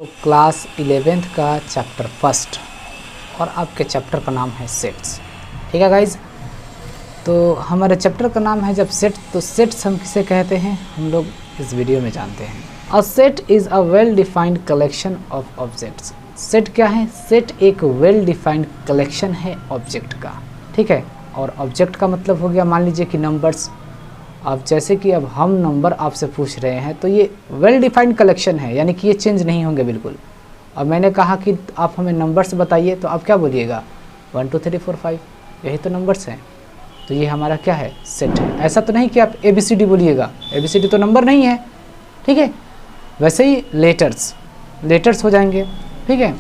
Class 11th का chapter first और आपके चैप्टर का नाम है सेट्स। ठीक है गाइज, तो हमारे चैप्टर का नाम है जब सेट, तो सेट्स हम किसे कहते हैं हम लोग इस वीडियो में जानते हैं। A set is a well defined collection of objects. Set क्या है? सेट एक वेल डिफाइंड कलेक्शन है ऑब्जेक्ट का। ठीक है, और ऑब्जेक्ट का मतलब हो गया, मान लीजिए कि नंबर्स। अब जैसे कि अब हम नंबर आपसे पूछ रहे हैं तो ये वेल डिफाइंड कलेक्शन है, यानी कि ये चेंज नहीं होंगे बिल्कुल। अब मैंने कहा कि आप हमें नंबर्स बताइए, तो आप क्या बोलिएगा? 1 2 3 4 5, यही तो नंबर्स हैं। तो ये हमारा क्या है? सेट है। ऐसा तो नहीं कि आप ABCD बोलिएगा, ABCD तो नंबर नहीं है। ठीक है, वैसे ही लेटर्स हो जाएंगे। ठीक है,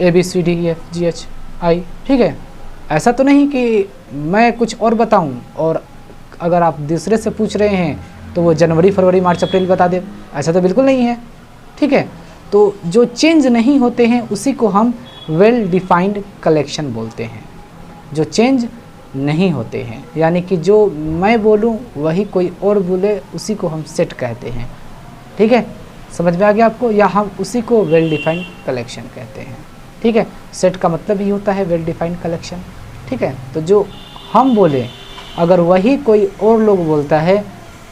ABCDEFGHI। ठीक है, ऐसा तो नहीं कि मैं कुछ और बताऊं और अगर आप दूसरे से पूछ रहे हैं तो वो जनवरी, फरवरी, मार्च, अप्रैल बता दे, ऐसा तो बिल्कुल नहीं है। ठीक है, तो जो चेंज नहीं होते हैं उसी को हम वेल डिफाइंड कलेक्शन बोलते हैं। जो चेंज नहीं होते हैं, यानी कि जो मैं बोलूं वही कोई और बोले, उसी को हम सेट कहते हैं। ठीक है, समझ में आ गया आपको? या हम उसी को वेल डिफाइंड कलेक्शन कहते हैं। ठीक है, सेट का मतलब ही होता है वेल डिफाइंड कलेक्शन। ठीक है, तो जो हम बोले अगर वही कोई और लोग बोलता है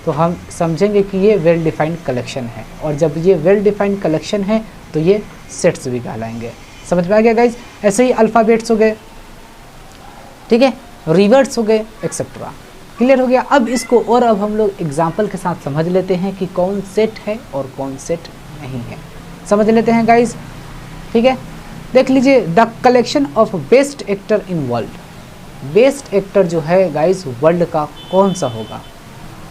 तो हम समझेंगे कि ये वेल डिफाइंड कलेक्शन है, और जब ये वेल डिफाइंड कलेक्शन है तो ये सेट्स भी कहलाएंगे। समझ में आ गया गाइज? ऐसे ही अल्फ़ाबेट्स हो गए, ठीक है, रिवर्ड्स हो गए, एक्सेट्रा। क्लियर हो गया? अब इसको और अब हम लोग एग्जाम्पल के साथ समझ लेते हैं कि कौन सेट है और कौन सेट नहीं है। समझ लेते हैं गाइज। ठीक है, देख लीजिए, the collection of best actor in world. Best actor जो है गाइस वर्ल्ड का कौन सा होगा?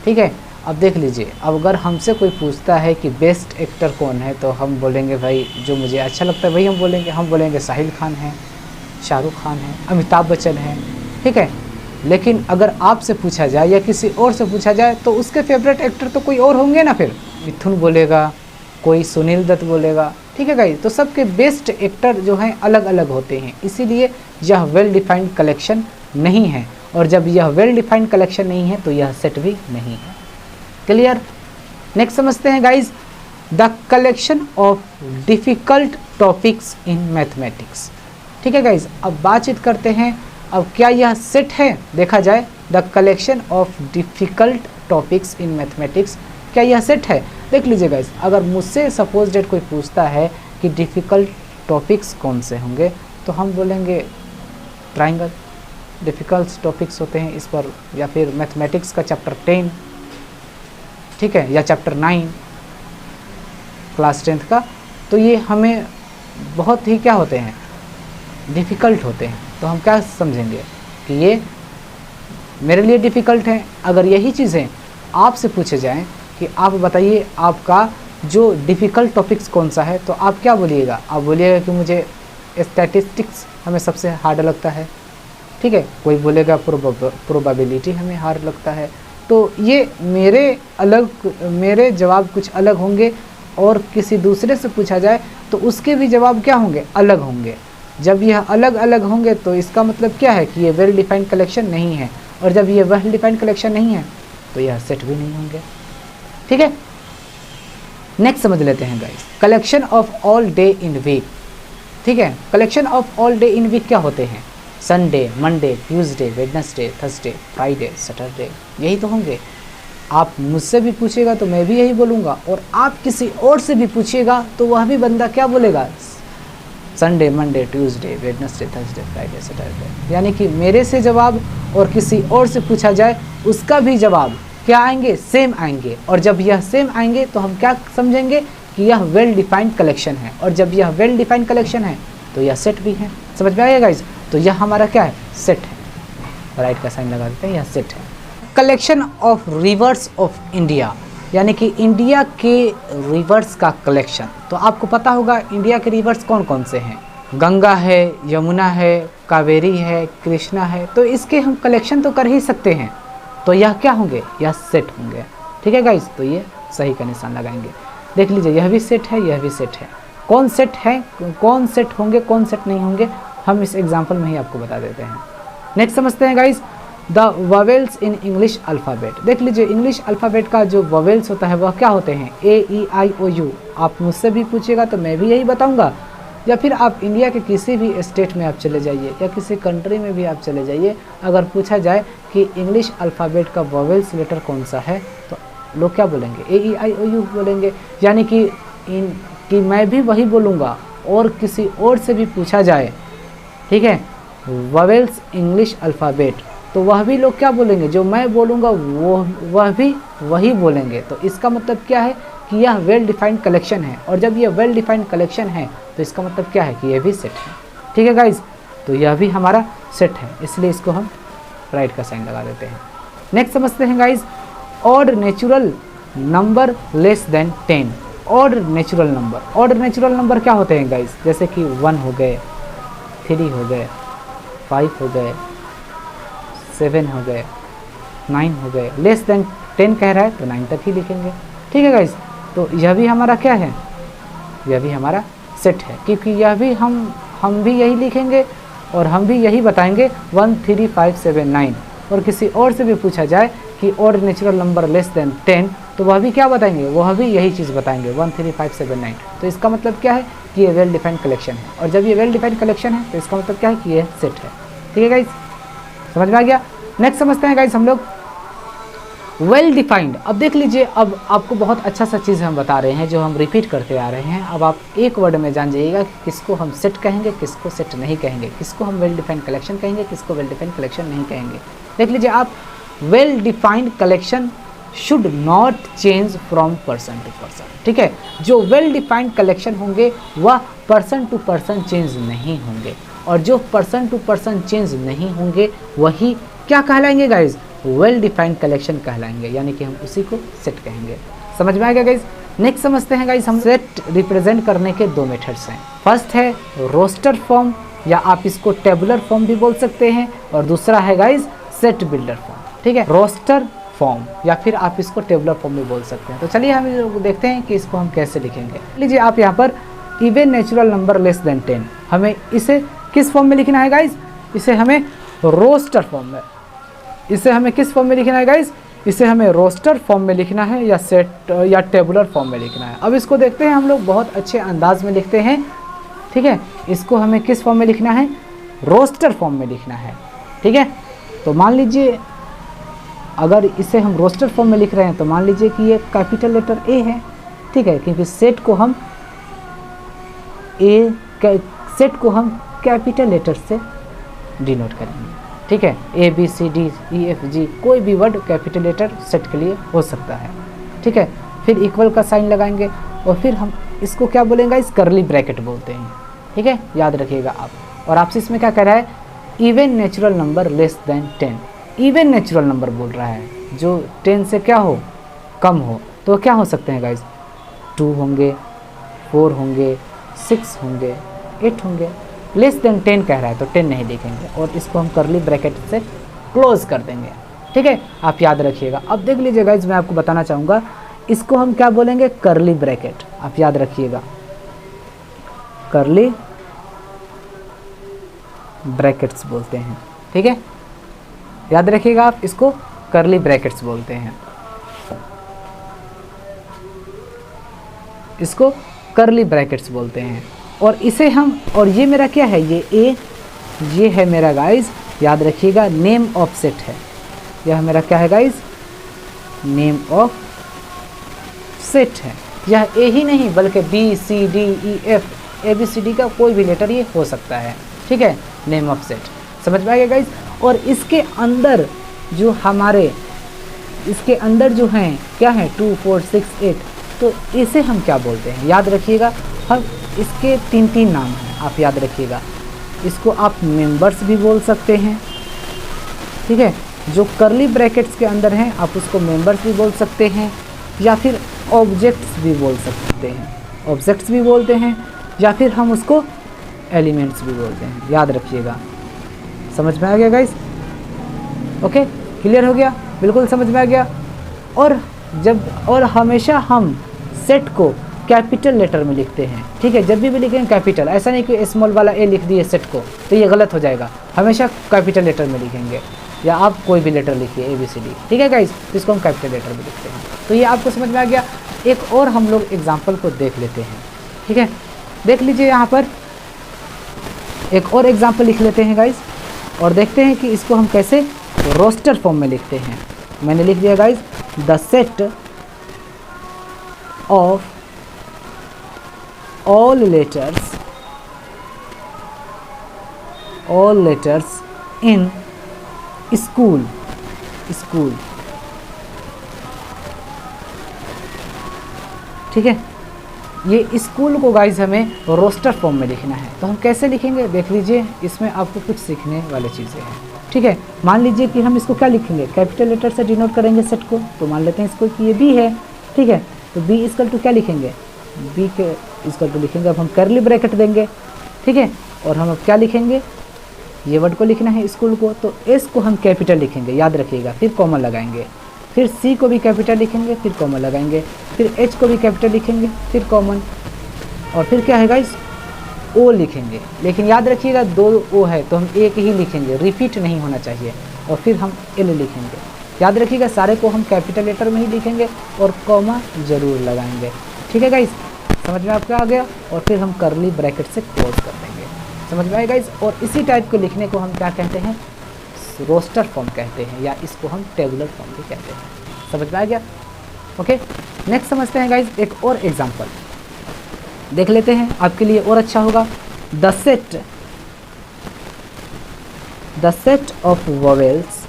ठीक है, अब देख लीजिए, अब अगर हमसे कोई पूछता है कि बेस्ट एक्टर कौन है तो हम बोलेंगे भाई जो मुझे अच्छा लगता है वही हम बोलेंगे शाहिद खान है, शाहरुख खान है, अमिताभ बच्चन है। ठीक है, लेकिन अगर आपसे पूछा जाए या किसी और से पूछा जाए तो उसके फेवरेट एक्टर तो कोई और होंगे ना। फिर मिथुन बोलेगा, कोई सुनील दत्त बोलेगा। ठीक है गाइस, तो सबके बेस्ट एक्टर जो हैं अलग अलग होते हैं, इसीलिए यह वेल डिफाइंड कलेक्शन नहीं है, और जब यह वेल डिफाइंड कलेक्शन नहीं है तो यह सेट भी नहीं है। क्लियर? नेक्स्ट समझते हैं guys, the collection of difficult topics in mathematics. ठीक है गाइस, अब बातचीत करते हैं, अब क्या यह सेट है? देखा जाए, the collection of difficult topics in mathematics, क्या यह सेट है? देख लीजिए गाइस, अगर मुझसे सपोज डेट कोई पूछता है कि डिफ़िकल्ट टॉपिक्स कौन से होंगे तो हम बोलेंगे ट्राइंगल। डिफ़िकल्ट टॉपिक्स होते हैं इस पर, या फिर मैथमेटिक्स का चैप्टर 10, ठीक है, या चैप्टर 9 क्लास 10th का, तो ये हमें बहुत ही क्या होते हैं? डिफ़िकल्ट होते हैं। तो हम क्या समझेंगे कि ये मेरे लिए डिफ़िकल्ट हैं। अगर यही चीज़ें आपसे पूछे जाएं कि आप बताइए आपका जो डिफ़िकल्ट टॉपिक्स कौन सा है, तो आप क्या बोलिएगा? आप बोलिएगा कि मुझे स्टैटिस्टिक्स हमें सबसे हार्ड लगता है। ठीक है, कोई बोलेगा प्रोबेबिलिटी हमें हार्ड लगता है। तो ये मेरे जवाब कुछ अलग होंगे, और किसी दूसरे से पूछा जाए तो उसके भी जवाब क्या होंगे? अलग होंगे। जब यह अलग अलग होंगे तो इसका मतलब क्या है कि ये वेल डिफाइंड कलेक्शन नहीं है, और जब ये वेल डिफाइंड कलेक्शन नहीं है तो यह सेट भी नहीं होंगे। ठीक है, नेक्स्ट समझ लेते हैं guys, collection of all day in week. ठीक है, collection of all day in week क्या होते हैं? Sunday, Monday, Tuesday, Wednesday, Thursday, Friday, Saturday, यही तो होंगे। आप मुझसे भी पूछिएगा तो मैं भी यही बोलूँगा, और आप किसी और से भी पूछिएगा तो वह भी बंदा क्या बोलेगा? Sunday, Monday, Tuesday, Wednesday, Thursday, Friday, Saturday. यानी कि मेरे से जवाब और किसी और से पूछा जाए उसका भी जवाब क्या आएंगे? सेम आएंगे। और जब यह सेम आएंगे तो हम क्या समझेंगे कि यह वेल डिफाइंड कलेक्शन है, और जब यह वेल डिफाइंड कलेक्शन है तो यह सेट भी है। समझ में आएगा गाइस? तो यह हमारा क्या है? सेट है। राइट का साइन लगा देते हैं, यह सेट है। Collection of reverse of India, यानी कि इंडिया के रिवर्स का कलेक्शन। तो आपको पता होगा इंडिया के रिवर्स कौन कौन से हैं? गंगा है, यमुना है, कावेरी है, कृष्णा है। तो इसके हम कलेक्शन तो कर ही सकते हैं, तो यह क्या होंगे? यह सेट होंगे। ठीक है गाइस, तो ये सही का निशान लगाएंगे। देख लीजिए, यह भी सेट है, यह भी सेट है। कौन सेट है, कौन सेट होंगे, कौन सेट नहीं होंगे, हम इस एग्जाम्पल में ही आपको बता देते हैं। नेक्स्ट समझते हैं guys, the vowels in English alphabet. देख लीजिए इंग्लिश अल्फ़ाबेट का जो वोवेल्स होता है वह क्या होते हैं, AEIOU। आप मुझसे भी पूछिएगा तो मैं भी यही बताऊंगा, या फिर आप इंडिया के किसी भी स्टेट में आप चले जाइए या किसी कंट्री में भी आप चले जाइए, अगर पूछा जाए कि इंग्लिश अल्फ़ाबेट का वोवेल्स लेटर कौन सा है तो लोग क्या बोलेंगे, AEIOU बोलेंगे। यानी कि मैं भी वही बोलूँगा और किसी और से भी पूछा जाए, ठीक है, वोवेल्स इंग्लिश अल्फ़ाबेट, तो वह भी लोग क्या बोलेंगे, जो मैं बोलूँगा वह भी वही बोलेंगे। तो इसका मतलब क्या है कि यह वेल डिफाइंड कलेक्शन है, और जब यह वेल डिफाइंड कलेक्शन है तो इसका मतलब क्या है कि यह भी सेट है। ठीक है गाइज, तो यह भी हमारा सेट है, इसलिए इसको हम राइट का साइन लगा देते हैं। नेक्स्ट समझते हैं guys, odd natural number less than 10। Odd natural number, odd natural number क्या होते हैं गाइज, जैसे कि 1 हो गए, 3 हो गए, 5 हो गए, 7 हो गए, 9 हो गए। लेस देन 10 कह रहा है तो 9 तक ही लिखेंगे। ठीक है गाइज, तो यह भी हमारा क्या है, यह भी हमारा सेट है, क्योंकि यह भी हम भी यही लिखेंगे और हम भी यही बताएंगे 1 3 5 7 9। और किसी और से भी पूछा जाए कि odd natural number less than 10 तो वह भी क्या बताएंगे, वह भी यही चीज़ बताएंगे 1 3 5 7 9। तो इसका मतलब क्या है कि ये वेल डिफाइंड कलेक्शन है, और जब ये वेल डिफाइंड कलेक्शन है तो इसका मतलब क्या है कि ये सेट है। ठीक है गाइज, समझ में आ गया। नेक्स्ट समझते हैं गाइज हम लोग वेल डिफाइंड। अब देख लीजिए, अब आपको बहुत अच्छा सा चीज़ हम बता रहे हैं जो हम रिपीट करते आ रहे हैं। अब आप एक वर्ड में जान जाइएगा कि किसको हम सेट कहेंगे, किसको सेट नहीं कहेंगे, किसको हम वेल डिफाइंड कलेक्शन कहेंगे, किसको वेल डिफाइंड कलेक्शन नहीं कहेंगे। देख लीजिए आप, well defined collection should not change from person to person. ठीक है, जो वेल डिफाइंड कलेक्शन होंगे वह पर्सन टू पर्सन चेंज नहीं होंगे, और जो पर्सन टू पर्सन चेंज नहीं होंगे वही क्या कहलाएंगे गाइज, वेल डिफाइंड कलेक्शन कहलाएंगे, यानी कि हम उसी को सेट कहेंगे। समझ में आएगा गाइज। नेक्स्ट समझते हैं गाइज हम सेट रिप्रेजेंट करने के 2 मेथड्स हैं। फर्स्ट है रोस्टर फॉर्म, या आप इसको टेबुलर फॉर्म भी बोल सकते हैं, और दूसरा है गाइज सेट बिल्डर फॉर्म। ठीक है, रोस्टर फॉर्म या फिर आप इसको टेबुलर फॉर्म भी बोल सकते हैं। तो चलिए हम देखते हैं कि इसको हम कैसे लिखेंगे। लीजिए आप यहाँ पर even natural number less than 10, हमें इसे किस फॉर्म में लिखना है गाइज, इसे हमें रोस्टर फॉर्म में, इसे हमें किस फॉर्म में लिखना है गाइज, इसे हमें रोस्टर फॉर्म में लिखना है या सेट या टेबुलर फॉर्म में लिखना है। अब इसको देखते हैं हम लोग बहुत अच्छे अंदाज में लिखते हैं। ठीक है, इसको हमें किस फॉर्म में लिखना है, रोस्टर फॉर्म में लिखना है। ठीक है, तो मान लीजिए अगर इसे हम रोस्टर फॉर्म में लिख रहे हैं तो मान लीजिए कि ये कैपिटल लेटर ए है। ठीक है, क्योंकि सेट को हम कैपिटल लेटर से डिनोट करेंगे। ठीक है, ABCDEFG कोई भी वर्ड कैपिटल लेटर सेट के लिए हो सकता है। ठीक है, फिर इक्वल का साइन लगाएंगे और फिर हम इसको क्या बोलेंगे, इस करली ब्रैकेट बोलते हैं। ठीक है, याद रखिएगा आप। और आपसे इसमें क्या कह रहा है, even natural number less than 10। Even natural number बोल रहा है जो 10 से क्या हो, कम हो। तो क्या हो सकते हैं गाइज, 2 होंगे, 4 होंगे, 6 होंगे, 8 होंगे। लेस देन 10 कह रहा है तो 10 नहीं लिखेंगे और इसको हम करली ब्रैकेट से क्लोज कर देंगे। ठीक है, आप याद रखिएगा। अब देख लीजिए गाइज, मैं आपको बताना चाहूँगा इसको हम क्या बोलेंगे, करली ब्रैकेट। आप याद रखिएगा, करली ब्रैकेट्स बोलते हैं। ठीक है, याद रखिएगा आप, इसको करली ब्रैकेट्स बोलते हैं, इसको करली ब्रैकेट्स बोलते हैं। और इसे हम, और ये मेरा क्या है, ये ए, ये है मेरा गाइज, याद रखिएगा नेम ऑफ सेट है। यह मेरा क्या है गाइज, नेम ऑफ सेट है। यह ए ही नहीं बल्कि BCDEF ABCD का कोई भी लेटर ये हो सकता है। ठीक है, नेम ऑफ सेट, समझ में आएगा गाइज। और इसके अंदर जो हमारे, इसके अंदर जो हैं क्या है, 2 4 6 8, तो इसे हम क्या बोलते हैं, याद रखिएगा। हम इसके 3 नाम हैं, आप याद रखिएगा। इसको आप मेंबर्स भी बोल सकते हैं। ठीक है, जो करली ब्रैकेट्स के अंदर हैं आप उसको मेंबर्स भी बोल सकते हैं, या फिर ऑब्जेक्ट्स भी बोल सकते हैं, ऑब्जेक्ट्स भी बोलते हैं, या फिर हम उसको एलिमेंट्स भी बोलते हैं। याद रखिएगा, समझ में आ गया गाइस। ओके, क्लियर हो गया, बिल्कुल समझ में आ गया। और हमेशा हम सेट को कैपिटल लेटर में लिखते हैं। ठीक है, जब भी लिखेंगे कैपिटल, ऐसा नहीं कि स्मॉल वाला ए लिख दिए सेट को तो ये गलत हो जाएगा, हमेशा कैपिटल लेटर में लिखेंगे। या आप कोई भी लेटर लिखिए ABCD, ठीक है गाइज, इसको हम कैपिटल लेटर भी लिखते हैं। तो ये आपको समझ में आ गया। एक और हम लोग एग्जाम्पल को देख लेते हैं, ठीक है, देख लीजिए यहाँ पर एक और एग्जाम्पल लिख लेते हैं गाइज, और देखते हैं कि इसको हम कैसे रोस्टर फॉर्म में लिखते हैं। मैंने लिख दिया guys, the set of all letters in school, ठीक है। ये स्कूल को गाइज हमें रोस्टर फॉर्म में लिखना है, तो हम कैसे लिखेंगे देख लीजिए, इसमें आपको कुछ सीखने वाली चीज़ें हैं, ठीक है। मान लीजिए कि हम इसको क्या लिखेंगे, कैपिटल लेटर से डिनोट करेंगे सेट को, तो मान लेते हैं इसको कि ये बी है, ठीक है। तो बी इक्वल टू क्या लिखेंगे, बी के इक्वल टू लिखेंगे, अब हम कर्ली ब्रैकेट देंगे, ठीक है। और हम अब क्या लिखेंगे, ये वर्ड को लिखना है स्कूल को, तो एस को हम कैपिटल लिखेंगे, याद रखिएगा, फिर कॉमा लगाएंगे, फिर सी को भी कैपिटल लिखेंगे, फिर कॉमा लगाएंगे, फिर एच को भी कैपिटल लिखेंगे, फिर कॉमन, और फिर क्या है गाइस, ओ लिखेंगे। लेकिन याद रखिएगा 2 ओ है तो हम एक ही लिखेंगे, रिपीट नहीं होना चाहिए, और फिर हम एल लिखेंगे। याद रखिएगा सारे को हम कैपिटल लेटर में ही लिखेंगे और कॉमा ज़रूर लगाएंगे, ठीक है गाइस, समझ में आपका आ गया। और फिर हम कर्ली ब्रैकेट से क्लोज कर देंगे, समझ में आएगा गाइस। और इसी टाइप को लिखने को हम क्या कहते हैं, रोस्टर फॉर्म कहते हैं, या इसको हम टेबुलर फॉर्म भी कहते हैं, समझ में आ गया। ओके, नेक्स्ट समझते हैं गाइज एक और एग्जांपल देख लेते हैं, आपके लिए और अच्छा होगा। The set of vowels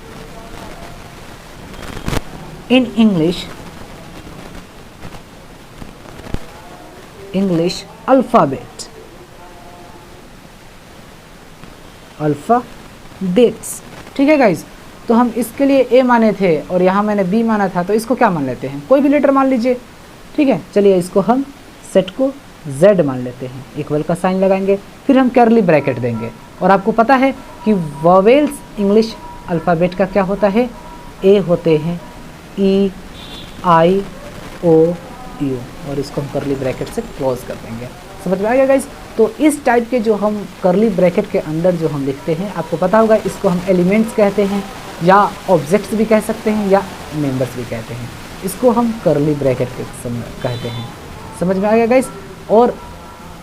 in English alphabets, ठीक है गाइज। तो हम इसके लिए ए माने थे और यहाँ मैंने बी माना था, तो इसको क्या मान लेते हैं, कोई भी लेटर मान लीजिए, ठीक है। चलिए इसको हम सेट को जेड मान लेते हैं, इक्वल का साइन लगाएंगे, फिर हम कर्ली ब्रैकेट देंगे। और आपको पता है कि वोवेल्स इंग्लिश अल्फ़ाबेट का क्या होता है, ए होते हैं, ई आई ओ यू, और इसको हम कर्ली ब्रैकेट से क्लोज कर देंगे, समझ में आ गया गाइज। तो इस टाइप के जो हम कर्ली ब्रैकेट के अंदर जो हम लिखते हैं, आपको पता होगा इसको हम एलिमेंट्स कहते हैं, या ऑब्जेक्ट्स भी कह सकते हैं, या मेंबर्स भी कहते हैं। इसको हम कर्ली ब्रैकेट कहते हैं, समझ में आ गया गाइस। और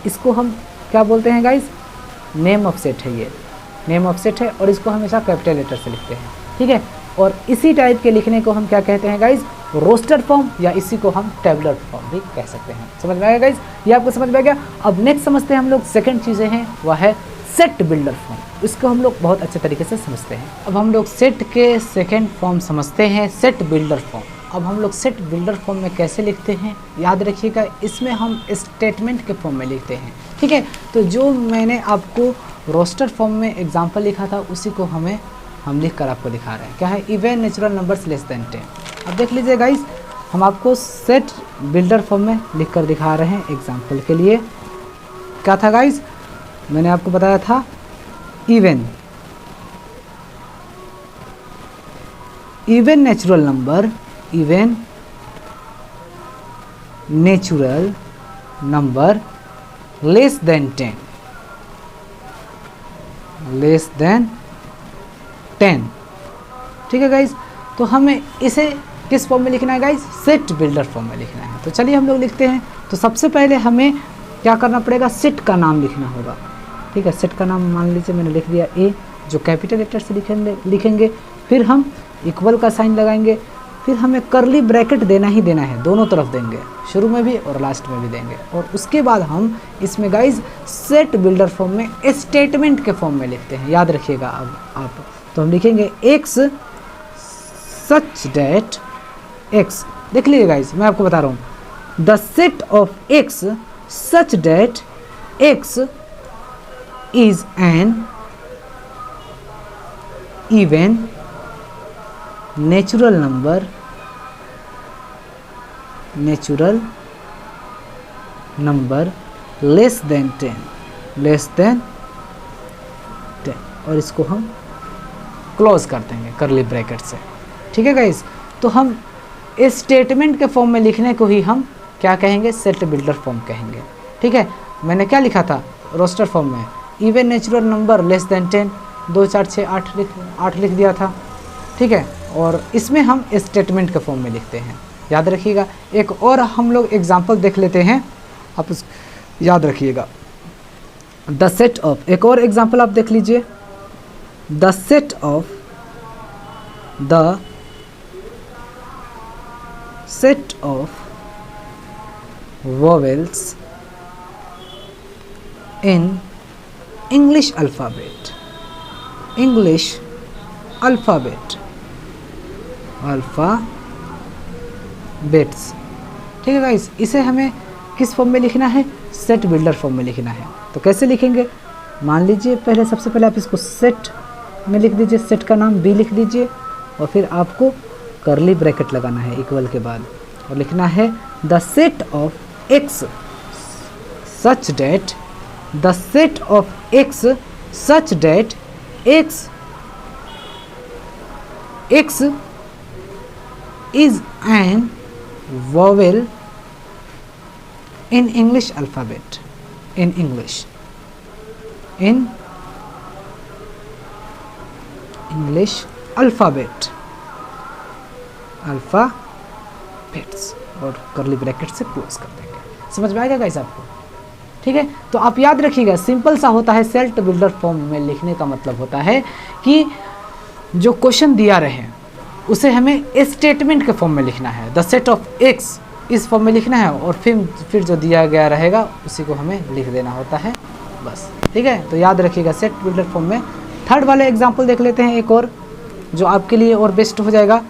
इसको हम क्या बोलते हैं गाइस, नेम ऑफ सेट है, ये नेम ऑफ सेट है, और इसको हमेशा कैपिटल लेटर से लिखते हैं, ठीक है। और इसी टाइप के लिखने को हम क्या कहते हैं गाइस, रोस्टर फॉर्म, या इसी को हम टेबुलर फॉर्म भी कह सकते हैं, समझ में आएगा गाइस, ये आपको समझ में आ गया। अब नेक्स्ट समझते हैं हम लोग सेकंड चीज़ें हैं, वह है सेट बिल्डर फॉर्म। इसको हम लोग बहुत अच्छे तरीके से समझते हैं। अब हम लोग सेट के सेकंड फॉर्म समझते हैं, सेट बिल्डर फॉर्म। अब हम लोग सेट बिल्डर फॉर्म में कैसे लिखते हैं, याद रखिएगा, इसमें हम स्टेटमेंट के फॉर्म में लिखते हैं, ठीक है। तो जो मैंने आपको रोस्टर फॉर्म में एग्जांपल लिखा था, उसी को हम लिख कर आपको दिखा रहे हैं, क्या है, even natural numbers less than 10। अब देख लीजिए गाइस, हम आपको सेट बिल्डर फॉर्म में लिख कर दिखा रहे हैं एग्जाम्पल के लिए। क्या था गाइस, मैंने आपको बताया था even natural number less than 10, ठीक है गाइज। तो हमें इसे किस फॉर्म में लिखना है गाइज, सेट बिल्डर फॉर्म में लिखना है। तो चलिए हम लोग लिखते हैं। तो सबसे पहले हमें क्या करना पड़ेगा, सेट का नाम लिखना होगा, ठीक है। सेट का नाम मान लीजिए मैंने लिख दिया ए, जो कैपिटल लेटर से लिखेंगे, फिर हम इक्वल का साइन लगाएंगे, फिर हमें कर्ली ब्रैकेट देना ही देना है, दोनों तरफ देंगे, शुरू में भी और लास्ट में भी देंगे। और उसके बाद हम इसमें गाइज सेट बिल्डर फॉर्म में स्टेटमेंट के फॉर्म में लिखते हैं, याद रखिएगा। अब आप तो हम लिखेंगे एक्स सच डेट एक्स, देख लीजिए गाइज, मैं आपको बता रहा हूँ, the set of x such that x is an even natural number less than 10, और इसको हम क्लोज कर देंगे कर्ली ब्रैकेट से, ठीक है गाइस। तो हम इस स्टेटमेंट के फॉर्म में लिखने को ही हम क्या कहेंगे, सेट बिल्डर फॉर्म कहेंगे, ठीक है। मैंने क्या लिखा था रोस्टर फॉर्म में, even natural number less than 10, 2 4 6 8 लिख दिया था, ठीक है, और इसमें हम स्टेटमेंट के फॉर्म में लिखते हैं, याद रखिएगा। एक और हम लोग एग्जांपल देख लेते हैं, आप उस याद रखिएगा। द सेट ऑफ, एक और एग्जांपल आप देख लीजिए। The set of vowels in English alphabet, alphabets, ठीक है गाइस। इसे हमें किस फॉर्म में लिखना है? सेट बिल्डर फॉर्म में लिखना है। तो कैसे लिखेंगे? मान लीजिए पहले, सबसे पहले आप इसको सेट में लिख दीजिए, सेट का नाम बी लिख दीजिए, और फिर आपको कर्ली ब्रैकेट लगाना है इक्वल के बाद, और लिखना है the set of x such that, the set of x such that x is an vowel in English alphabet, in English alphabets, और कर्ली ब्रैकेट से क्लोज कर देंगे। समझ में आएगा गाइस आपको? ठीक है, तो आप याद रखिएगा, सिंपल सा होता है। सेट बिल्डर फॉर्म में लिखने का मतलब होता है कि जो क्वेश्चन दिया रहे उसे हमें स्टेटमेंट के फॉर्म में लिखना है। द सेट ऑफ एक्स इस फॉर्म में लिखना है, और फिर जो दिया गया रहेगा उसी को हमें लिख देना होता है, बस। ठीक है, तो याद रखिएगा सेट बिल्डर फॉर्म में। थर्ड वाले एग्जांपल देख लेते हैं एक और, जो आपके लिए और बेस्ट हो जाएगा।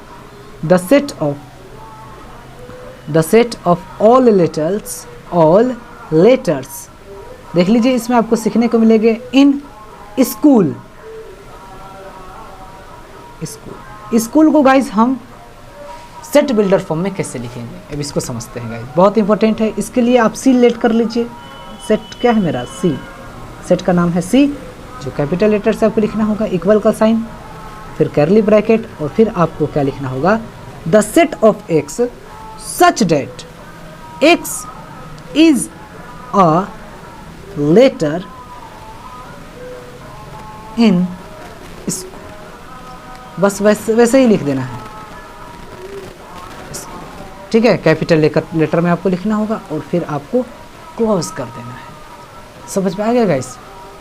The set of all letters, देख लीजिए, इसमें आपको सीखने को मिलेंगे इन स्कूल को गाइज हम सेट बिल्डर फॉर्म में कैसे लिखेंगे, अब इसको समझते हैं गाइज, बहुत इंपॉर्टेंट है। इसके लिए आप सी लेट कर लीजिए। सेट क्या है मेरा? सी। सेट का नाम है सी, जो कैपिटल लेटर से आपको लिखना होगा, इक्वल का साइन, फिर कर्ली ब्रैकेट, और फिर आपको क्या लिखना होगा? The set of x such that x is a letter in, बस वैसे ही लिख देना है, ठीक है। कैपिटल लेटर में आपको लिखना होगा, और फिर आपको क्लोज कर देना है। समझ में आ गया गाइस?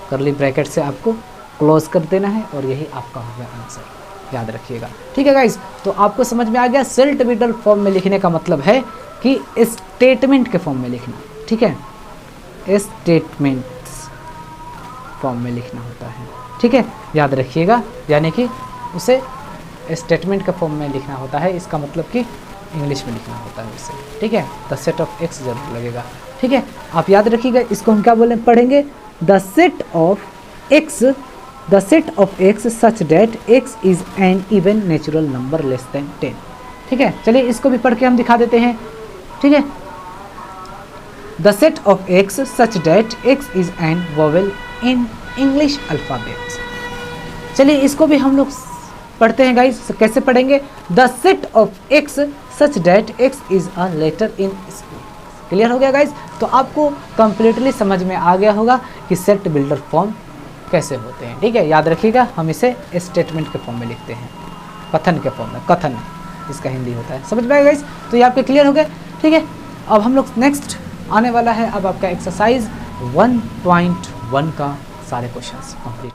कर्ली ब्रैकेट से आपको क्लोज कर देना है, और यही आपका होगा आंसर, याद रखिएगा। ठीक है गाइस, तो आपको समझ में आ गया सेट बिल्डर फॉर्म में लिखने का मतलब है कि स्टेटमेंट के फॉर्म में लिखना, ठीक है, स्टेटमेंट्स फॉर्म में लिखना होता है, ठीक है, याद रखिएगा। यानी कि उसे स्टेटमेंट के फॉर्म में लिखना होता है, इसका मतलब कि इंग्लिश में लिखना होता है उसे, ठीक है। द सेट ऑफ एक्स जरूर लगेगा, ठीक है, आप याद रखिएगा। इसको हम क्या पढ़ेंगे? The set of x such that x is an even natural number less than 10, ठीक है। चलिए इसको भी पढ़ के हम दिखा देते हैं, ठीक है। The set of x such that x is an vowel in English alphabets. चलिए इसको भी हम लोग पढ़ते हैं गाइस। कैसे पढ़ेंगे? The set of x such that x is a letter in school. क्लियर हो गया गाइस? तो आपको कंप्लीटली समझ में आ गया होगा कि सेट बिल्डर फॉर्म कैसे होते हैं, ठीक है। याद रखिएगा, हम इसे स्टेटमेंट के फॉर्म में लिखते हैं, कथन के फॉर्म में, कथन इसका हिंदी होता है। समझ में आएगा गाइस? तो ये आपके क्लियर हो गया, ठीक है। अब हम लोग नेक्स्ट आने वाला है अब आपका एक्सरसाइज 1.1 का सारे क्वेश्चंस कंप्लीट।